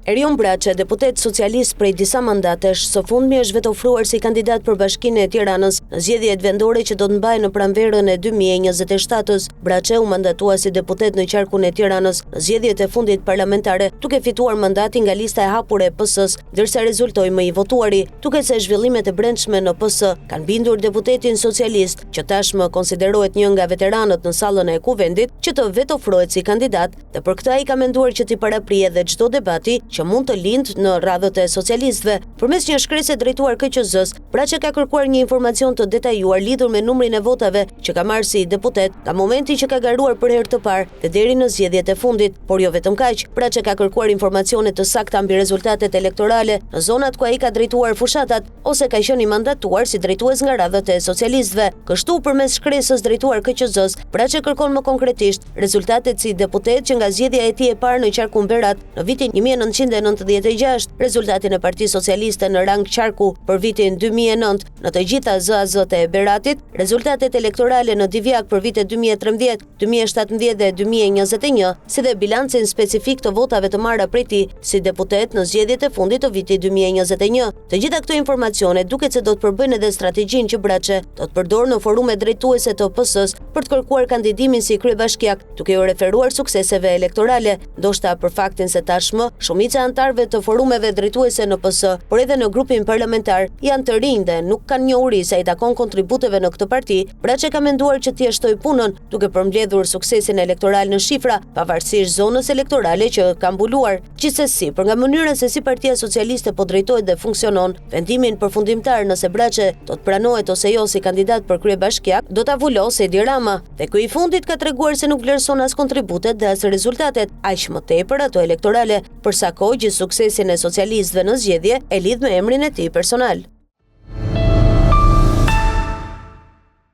Erion Braçe, deputet socialist prej disa mandatesh, së fundmi është vetë ofruar si kandidat për Bashkinë e Tiranës në zgjedhjet vendore që do të mbahen në pranverën e 2027-s. Braçe u mandatua si deputet në qarkun e Tiranës në zgjedhjet e fundit parlamentare, duke fituar mandatin nga lista e hapur e PS-s, ndërsa rezultoi më i votuari, duke se zhvillimet e brendshme në PS kanë bindur deputetin socialist, që tashmë konsiderohet një nga veteranët në sallën e kuvendit, që të vetë ofrohet si kandidat, dhe për këtë ai ka menduar që t'i paraprije edhe çdo debati që mund të lindë në radhët e socialistëve. Përmes një shkresë drejtuar KQZ-s, Braçe ka kërkuar një informacion të detajuar lidhur me numrin e votave që ka marrë si deputet nga momenti që ka garuar për herë të parë dhe deri në zgjedhjet e fundit, por jo vetëm kaq. Braçe ka kërkuar informacione të sakta mbi rezultatet elektorale në zonat ku ai ka drejtuar fushatat ose ka qenë i mandatuar si drejtues nga radhët e socialistëve. Kështu, përmes shkresës drejtuar KQZ-s, Braçe kërkon më konkretisht rezultatet si deputet që nga zgjedhja e tij e parë në qarkun Berat në vitin 1996, rezultatin e Partisë Socialiste në rang qarku për vitin 2009 në të gjitha ZAZ-t e Beratit, rezultatet elektorale në Divjak për vitet 2013, 2017 dhe 2021, si dhe bilancin specifik të votave të marra prej tij si deputet në zgjedhjet e fundit të vitit 2021. Të gjitha këto informacione duket se do të përbëjnë edhe strategjinë që Braçe do të përdorë në forume drejtuese të PS-s për të kërkuar kandidimin si kryebashkiak, duke u referuar sukseseve elektorale, ndoshta për faktin se tashmë shumica antarëve të forumeve drejtuese në PS, por edhe në grupin parlamentar, janë të rinj dhe nuk kanë njohuri sa i takon kontributeve në këtë parti. Braçe ka menduar që t'i shtoj punën, duke përmbledhur suksesin elektoral në shifra, pavarësisht zonës elektorale që ka mbuluar. Gjithsesi, për nga mënyra se si Partia Socialiste po drejtohet dhe funksionon, vendimin përfundimtar nëse Braçe do të pranohet ose jo si kandidat për kryebashkiak, do ta vulosë Edi Rama. Dhe ky i fundit ka treguar se nuk vlerëson as kontributet dhe as rezultatet, aq më tepër ato elektorale, përsa kohë që suksesin e socialistëve në zgjedhje e lidh me emrin e tij personal.